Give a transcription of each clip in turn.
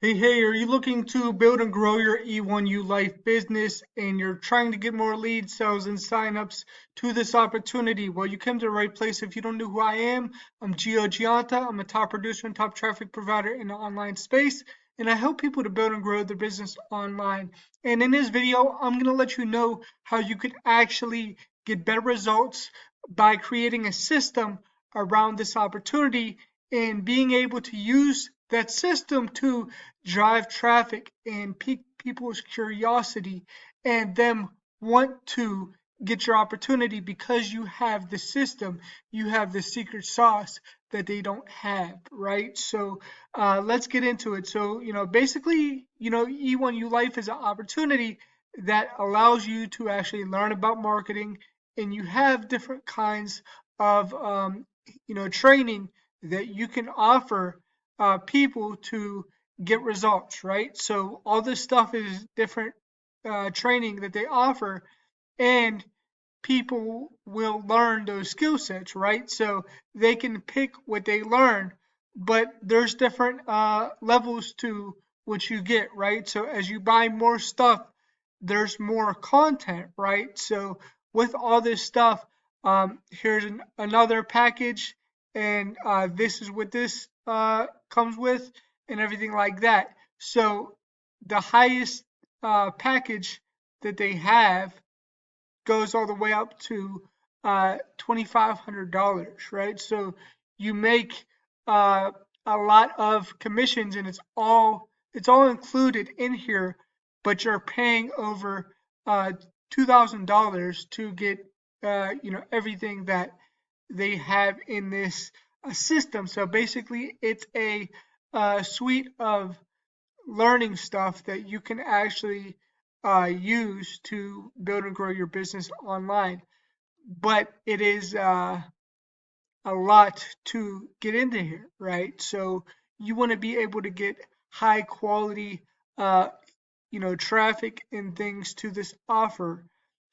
Hey, are you looking to build and grow your E1U Life business and you're trying to get more leads, sales, and signups to this opportunity? Well, you came to the right place. If you don't know who I am, I'm Gio Gianta. I'm a top producer and top traffic provider in the online space, and I help people to build and grow their business online. And in this video, I'm going to let you know how you could actually get better results by creating a system around this opportunity and being able to use that system to drive traffic and pique people's curiosity and them want to get your opportunity because you have the system, you have the secret sauce that they don't have, right? So let's get into it. So, basically, E1U Life is an opportunity that allows you to actually learn about marketing, and you have different kinds of, training that you can offer people to get results, right? So all this stuff is different training that they offer, and people will learn those skill sets, right? So they can pick what they learn, but there's different levels to what you get, right? So as you buy more stuff, there's more content, right? So with all this stuff, here's another package, and this is what this comes with, and everything like that. So the highest package that they have goes all the way up to $2,500, right? So you make a lot of commissions, and it's all included in here, but you're paying over $2,000 to get everything that they have in this system. So basically, it's a suite of learning stuff that you can actually use to build and grow your business online. But it is a lot to get into here, right? So you want to be able to get high quality, uh, traffic and things to this offer.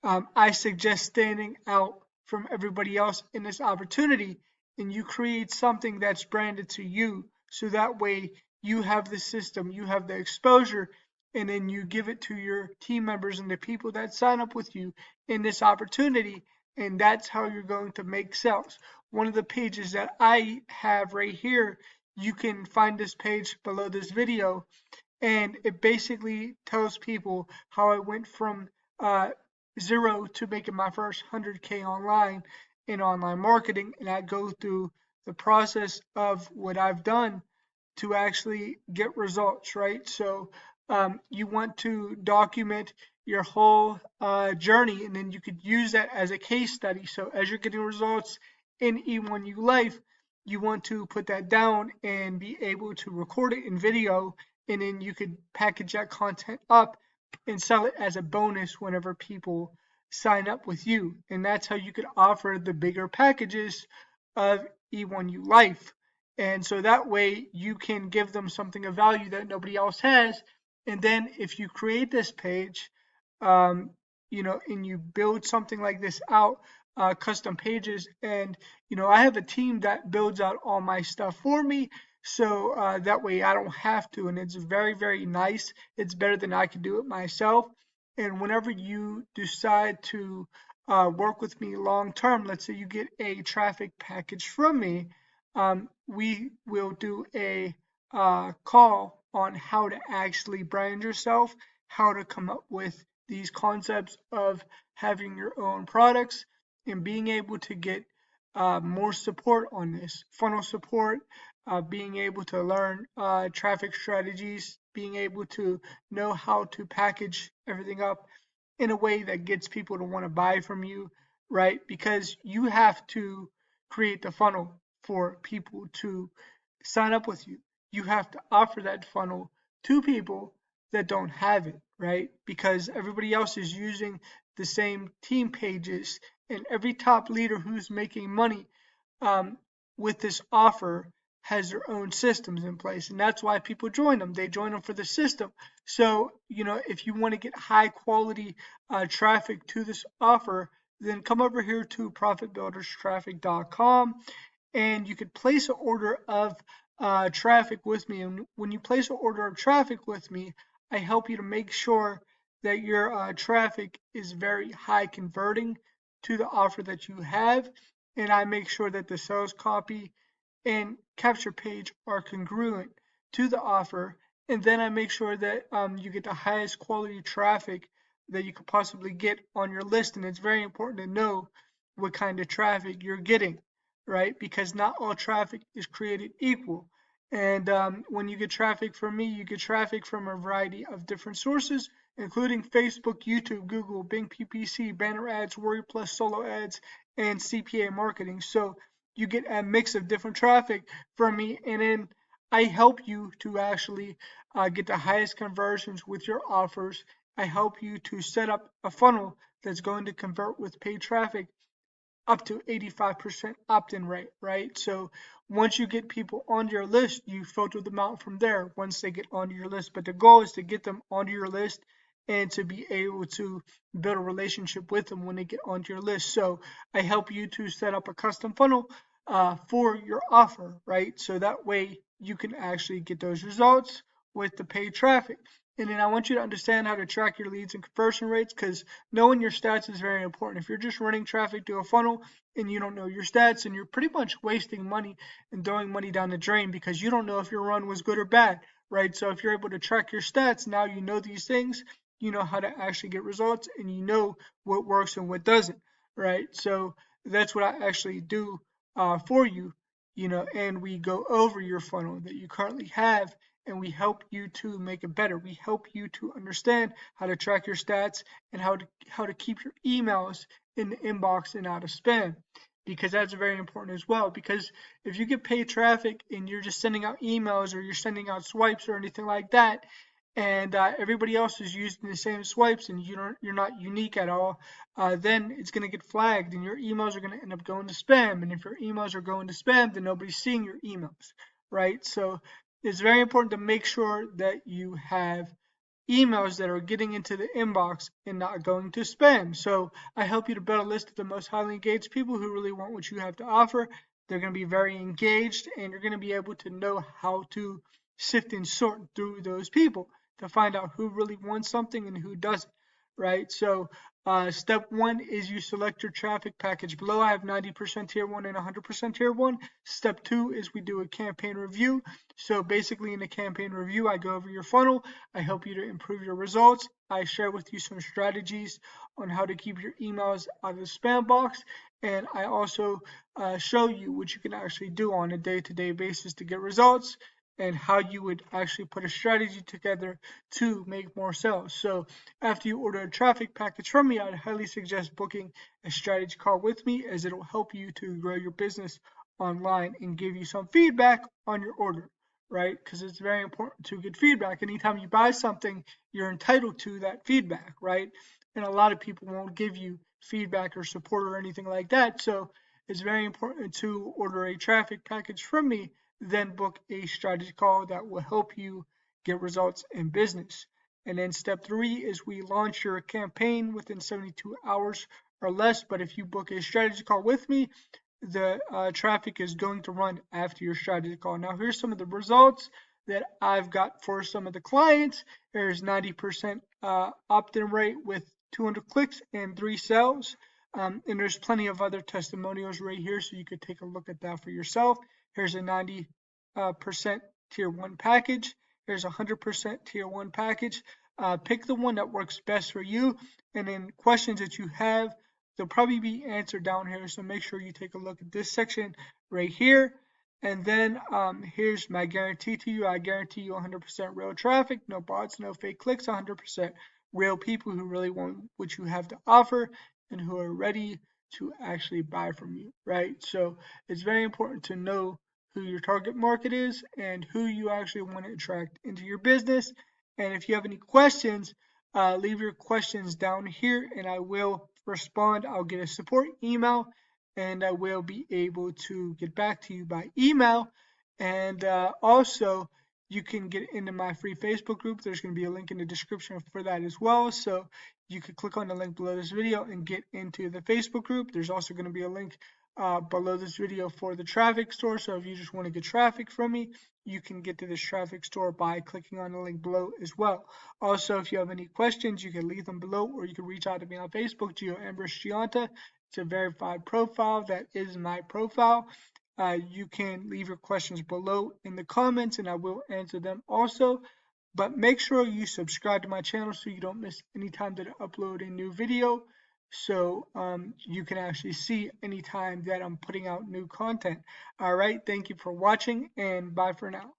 I suggest standing out from everybody else in this opportunity, and you create something that's branded to you. So that way you have the system, you have the exposure, and then you give it to your team members and the people that sign up with you in this opportunity. And that's how you're going to make sales. One of the pages that I have right here, you can find this page below this video, and it basically tells people how I went from zero to making my first 100K online in online marketing, and I go through the process of what I've done to actually get results, right? So you want to document your whole journey, and then you could use that as a case study. So as you're getting results in E1U Life, you want to put that down and be able to record it in video, and then you could package that content up and sell it as a bonus whenever people sign up with you. And that's how you could offer the bigger packages of E1U Life. And so that way you can give them something of value that nobody else has. And then if you create this page, um, and you build something like this out, custom pages, and I have a team that builds out all my stuff for me, so that way I don't have to, and it's very, very nice. It's better than I could do it myself. And whenever you decide to work with me long term, let's say you get a traffic package from me, we will do a call on how to actually brand yourself, how to come up with these concepts of having your own products and being able to get more support on this funnel support, being able to learn traffic strategies, being able to know how to package everything up in a way that gets people to want to buy from you, right? Because you have to create the funnel for people to sign up with you. You have to offer that funnel to people that don't have it, right? Because everybody else is using the same team pages, and every top leader who's making money um, with this offer has their own systems in place, and that's why people join them. They join them for the system. So if you want to get high quality traffic to this offer, then come over here to profitbuilderstraffic.com, and you could place an order of traffic with me. And when you place an order of traffic with me, I help you to make sure that your traffic is very high converting to the offer that you have. And I make sure that the sales copy and capture page are congruent to the offer. And then I make sure that you get the highest quality traffic that you could possibly get on your list. And it's very important to know what kind of traffic you're getting, right? Because not all traffic is created equal. And when you get traffic from me, you get traffic from a variety of different sources, including Facebook, YouTube, Google, Bing PPC, banner ads, Worry Plus, solo ads, and CPA marketing. So you get a mix of different traffic from me, and then I help you to actually get the highest conversions with your offers. I help you to set up a funnel that's going to convert with paid traffic up to 85% opt-in rate, right? So once you get people on your list, you filter them out from there once they get onto your list. But the goal is to get them onto your list and to be able to build a relationship with them when they get onto your list. So I help you to set up a custom funnel for your offer, right? So that way you can actually get those results with the paid traffic. And then I want you to understand how to track your leads and conversion rates, because knowing your stats is very important. If you're just running traffic to a funnel and you don't know your stats, and you're pretty much wasting money and throwing money down the drain because you don't know if your run was good or bad, right? So if you're able to track your stats, now you know these things, you know how to actually get results, and you know what works and what doesn't, right? So that's what I actually do for you, and we go over your funnel that you currently have, and we help you to make it better. We help you to understand how to track your stats and how to keep your emails in the inbox and out of spam, because that's very important as well. Because if you get paid traffic and you're just sending out emails, or you're sending out swipes or anything like that, and everybody else is using the same swipes, and you're not unique at all, then it's going to get flagged, and your emails are going to end up going to spam. And if your emails are going to spam, then nobody's seeing your emails, right? So it's very important to make sure that you have emails that are getting into the inbox and not going to spam. So I help you to build a list of the most highly engaged people who really want what you have to offer. They're going to be very engaged, and you're going to be able to know how to sift and sort through those people to find out who really wants something and who doesn't, right? So step one is you select your traffic package below. I have 90% tier one and 100% tier one. Step two is we do a campaign review. So basically in the campaign review, I go over your funnel. I help you to improve your results. I share with you some strategies on how to keep your emails out of the spam box. And I also show you what you can actually do on a day-to-day basis to get results, and how you would actually put a strategy together to make more sales. So after you order a traffic package from me, I'd highly suggest booking a strategy call with me, as it'll help you to grow your business online and give you some feedback on your order, right? Because it's very important to get feedback. Anytime you buy something, you're entitled to that feedback, right? And a lot of people won't give you feedback or support or anything like that. So it's very important to order a traffic package from me, then book a strategy call that will help you get results in business. And then step three is we launch your campaign within 72 hours or less. But if you book a strategy call with me, the traffic is going to run after your strategy call. Now, here's some of the results that I've got for some of the clients. There's 90% opt-in rate with 200 clicks and 3 sales. And there's plenty of other testimonials right here, so you could take a look at that for yourself. Here's a 90% tier one package. Here's a 100% tier one package. Pick the one that works best for you, and then questions that you have, they'll probably be answered down here. So make sure you take a look at this section right here. And then here's my guarantee to you. I guarantee you 100% real traffic, no bots, no fake clicks, 100% real people who really want what you have to offer and who are ready to actually buy from you, right? So it's very important to know who your target market is and who you actually want to attract into your business. And if you have any questions, leave your questions down here and I will respond. I'll get a support email and I will be able to get back to you by email. And also, you can get into my free Facebook group. There's going to be a link in the description for that as well. So you can click on the link below this video and get into the Facebook group. There's also going to be a link below this video for the traffic store. So if you just want to get traffic from me, you can get to this traffic store by clicking on the link below as well. Also, if you have any questions, you can leave them below, or you can reach out to me on Facebook, Gio Ambrose Gianta. It's a verified profile. That is my profile. You can leave your questions below in the comments, and I will answer them also. But make sure you subscribe to my channel so you don't miss any time that I upload a new video. So you can actually see anytime that I'm putting out new content. All right, thank you for watching, and bye for now.